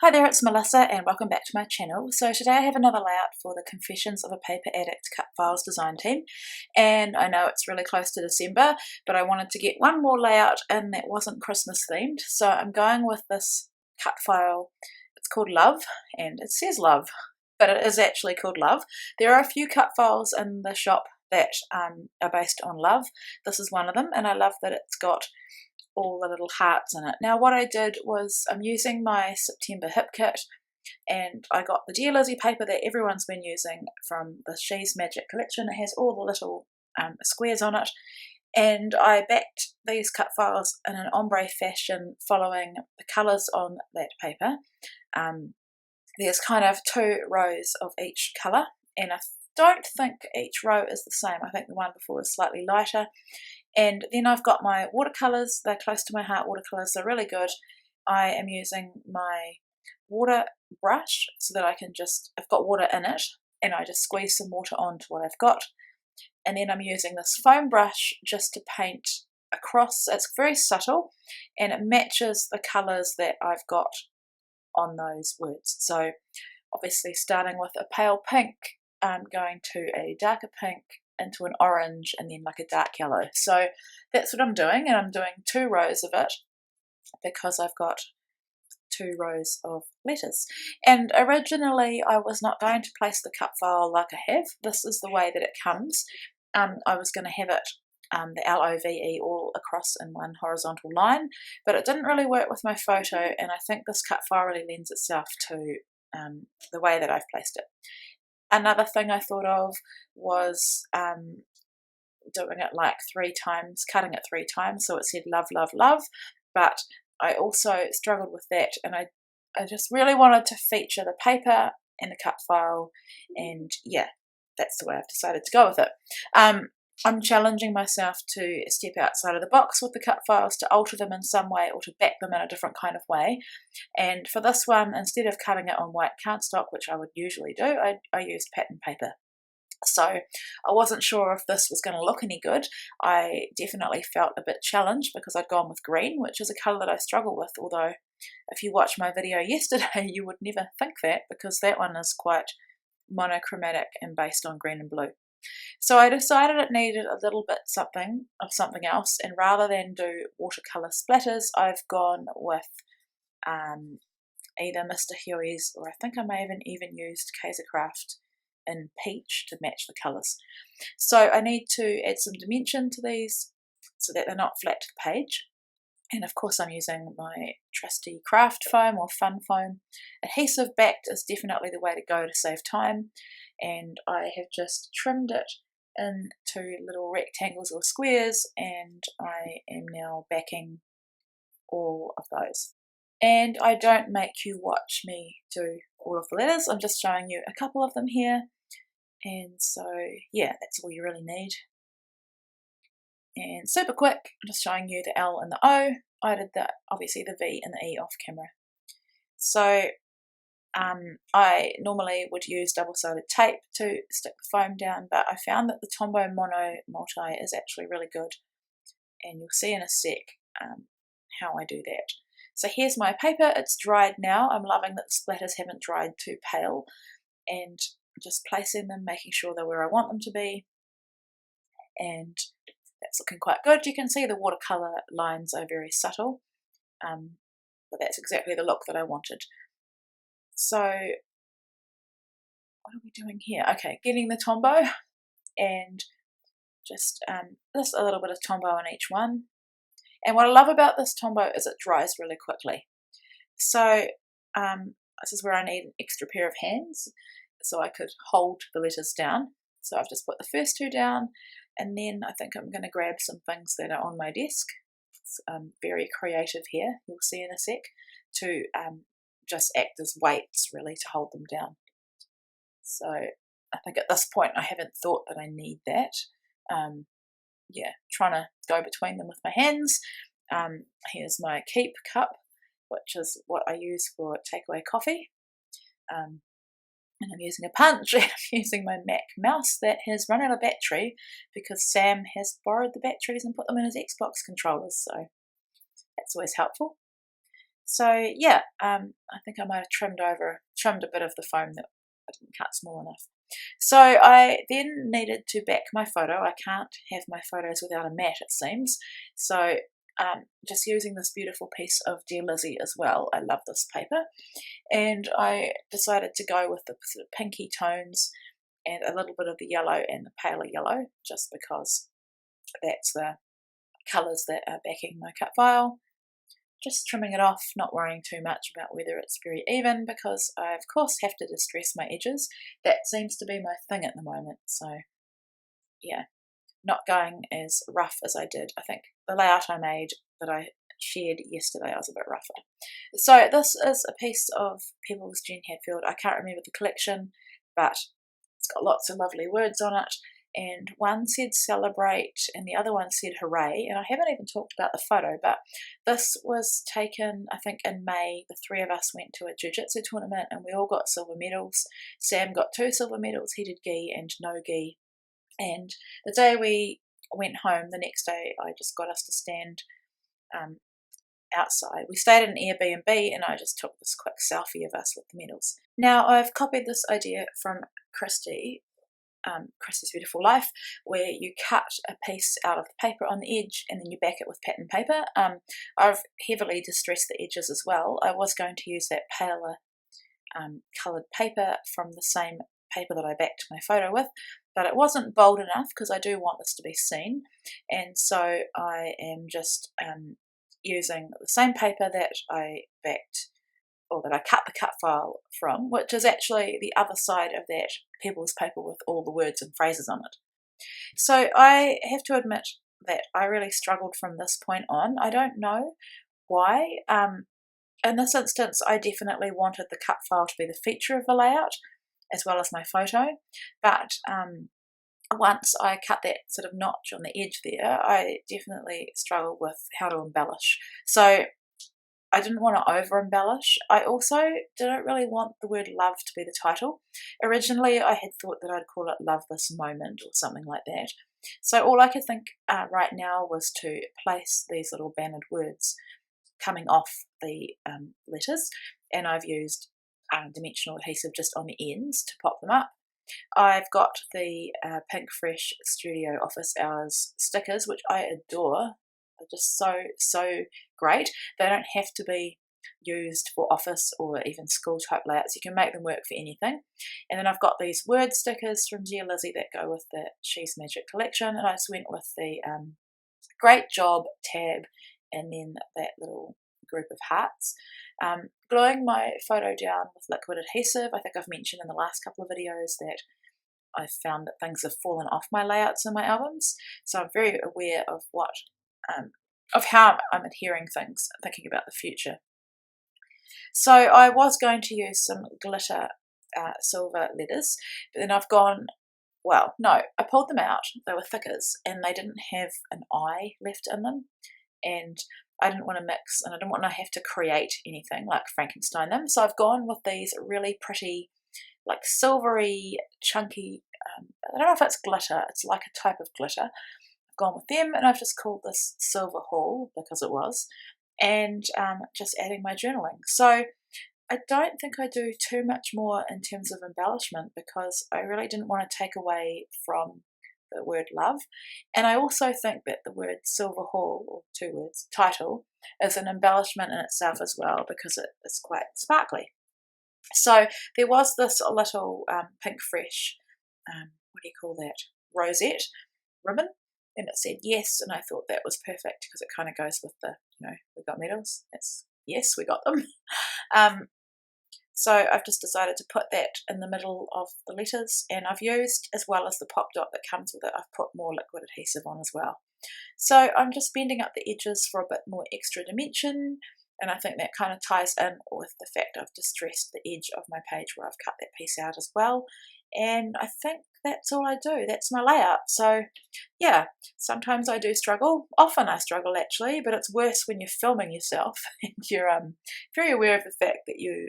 Hi there, it's Melissa and welcome back to my channel. So today I have another layout for the Confessions of a Paper Addict cut files design team, and I know it's really close to December, but I wanted to get one more layout in that wasn't Christmas themed, so I'm going with this cut file. It's called Love, and it says Love, but it is actually called Love. There are a few cut files in the shop that are based on love. This is one of them, and I love that it's got all the little hearts in it. Now what I did was I'm using my September hip kit, and I got the Dear Lizzie paper that everyone's been using from the She's Magic collection. It has all the little squares on it, and I backed these cut files in an ombre fashion following the colours on that paper. There's kind of 2 rows of each colour, and I don't think each row is the same. I think the one before is slightly lighter. And then I've got my watercolours. They're close to my heart watercolours. They're really good. I am using my water brush so that I can I've got water in it, and I just squeeze some water onto what I've got. And then I'm using this foam brush just to paint across. It's very subtle, and it matches the colours that I've got on those words. So obviously starting with a pale pink, going to a darker pink, into an orange, and then like a dark yellow. So that's what I'm doing, and I'm doing 2 rows of it because I've got 2 rows of letters. And originally I was not going to place the cut file like I have. This is the way that it comes. I was going to have it the LOVE all across in one horizontal line, but it didn't really work with my photo, and I think this cut file really lends itself to the way that I've placed it. Another thing I thought of was doing it like 3 times, cutting it 3 times, so it said love, love, love, but I also struggled with that, and I just really wanted to feature the paper and the cut file, and yeah, that's the way I've decided to go with it. I'm challenging myself to step outside of the box with the cut files, to alter them in some way or to back them in a different kind of way. And for this one, instead of cutting it on white cardstock, which I would usually do, I used pattern paper. So I wasn't sure if this was going to look any good. I definitely felt a bit challenged because I'd gone with green, which is a colour that I struggle with, although if you watched my video yesterday you would never think that, because that one is quite monochromatic and based on green and blue. So I decided it needed a little bit of something else, and rather than do watercolour splatters, I've gone with either Mr. Huey's, or I think I may have even used Kaisercraft in peach to match the colours. So I need to add some dimension to these so that they're not flat to the page. And of course I'm using my trusty craft foam or fun foam. Adhesive backed is definitely the way to go to save time, and I have just trimmed it into little rectangles or squares, and I am now backing all of those. And I don't make you watch me do all of the letters, I'm just showing you a couple of them here, and so yeah, that's all you really need. And super quick, I'm just showing you the L and the O. I did obviously the V and the E off camera. So I normally would use double-sided tape to stick the foam down, but I found that the Tombow Mono Multi is actually really good, and you'll see in a sec how I do that. So here's my paper. It's dried now. I'm loving that the splatters haven't dried too pale, and just placing them, making sure they're where I want them to be, and that's looking quite good. You can see the watercolour lines are very subtle, but that's exactly the look that I wanted. So what are we doing here? Okay, getting the Tombow, and just a little bit of Tombow on each one. And what I love about this Tombow is it dries really quickly. So this is where I need an extra pair of hands so I could hold the letters down. So I've just put the first 2 down, and then I think I'm going to grab some things that are on my desk. It's very creative here, you'll see in a sec, to just act as weights really to hold them down. So I think at this point I haven't thought that I need that. Yeah, trying to go between them with my hands. Here's my Keep cup, which is what I use for takeaway coffee. And I'm using a punch, and I'm using my Mac mouse that has run out of battery because Sam has borrowed the batteries and put them in his Xbox controllers, so that's always helpful. So yeah, I think I might have trimmed a bit of the foam that I didn't cut small enough. So I then needed to back my photo. I can't have my photos without a mat, it seems. So just using this beautiful piece of Dear Lizzie as well. I love this paper. And I decided to go with the sort of pinky tones and a little bit of the yellow and the paler yellow, just because that's the colours that are backing my cut file. Just trimming it off, not worrying too much about whether it's very even, because I of course have to distress my edges. That seems to be my thing at the moment, so yeah, not going as rough as I did. I think the layout I made that I shared yesterday, I was a bit rougher. So this is a piece of Pebbles Jen Hadfield. I can't remember the collection, but it's got lots of lovely words on it. And one said celebrate and the other one said hooray. And I haven't even talked about the photo, but this was taken, I think, in May. The three of us went to a jiu-jitsu tournament and we all got silver medals. Sam got 2 silver medals. He did gi and no gi. And the day we went home, the next day, I just got us to stand outside. We stayed at an Airbnb and I just took this quick selfie of us with the medals. Now, I've copied this idea from Christy's Beautiful Life, where you cut a piece out of the paper on the edge and then you back it with pattern paper. I've heavily distressed the edges as well. I was going to use that paler coloured paper from the same paper that I backed my photo with, but it wasn't bold enough because I do want this to be seen, and so I am just using the same paper that I backed, or that I cut the cut file from, which is actually the other side of that Pebbles paper with all the words and phrases on it. So I have to admit that I really struggled from this point on. I don't know why. In this instance, I definitely wanted the cut file to be the feature of the layout, as well as my photo, but once I cut that sort of notch on the edge there, I definitely struggled with how to embellish. So I didn't want to over embellish. I also didn't really want the word love to be the title. Originally I had thought that I'd call it Love This Moment or something like that. So all I could think right now was to place these little bannered words coming off the letters, and I've used dimensional adhesive just on the ends to pop them up. I've got the Pink Fresh Studio Office Hours stickers, which I adore. They're just so great. They don't have to be used for office or even school type layouts. You can make them work for anything. And then I've got these word stickers from Dear Lizzie that go with the She's Magic collection, and I just went with the great job tab and then that little group of hearts. Gluing my photo down with liquid adhesive. I think I've mentioned in the last couple of videos that I've found that things have fallen off my layouts in my albums, so I'm very aware of what of how I'm adhering things, thinking about the future. So I was going to use some glitter silver letters, but then I've gone, well, no, I pulled them out. They were thickers and they didn't have an eye left in them, and I didn't want to mix, and I didn't want to have to create anything like Frankenstein them. So I've gone with these really pretty, like silvery, chunky, I don't know if it's glitter, it's like a type of glitter. I've gone with them, and I've just called this Silver Haul because it was, and just adding my journaling. So I don't think I do too much more in terms of embellishment because I really didn't want to take away from the word love. And I also think that the word Silver Haul, or 2 words, title, is an embellishment in itself as well because it is quite sparkly. So there was this little Pink Fresh, what do you call that, rosette ribbon, and it said yes, and I thought that was perfect because it kind of goes with the, we got medals, it's yes, we got them. So I've just decided to put that in the middle of the letters, and I've used, as well as the pop dot that comes with it, I've put more liquid adhesive on as well. So I'm just bending up the edges for a bit more extra dimension, and I think that kind of ties in with the fact I've distressed the edge of my page where I've cut that piece out as well. And I think that's all I do. That's my layout. So yeah, sometimes I do struggle. Often I struggle actually, but it's worse when you're filming yourself and you're very aware of the fact that you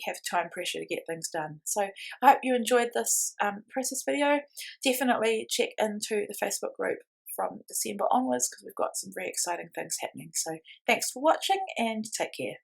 have time pressure to get things done. So I hope you enjoyed this process video. Definitely check into the Facebook group from December onwards because we've got some very exciting things happening. So thanks for watching and take care.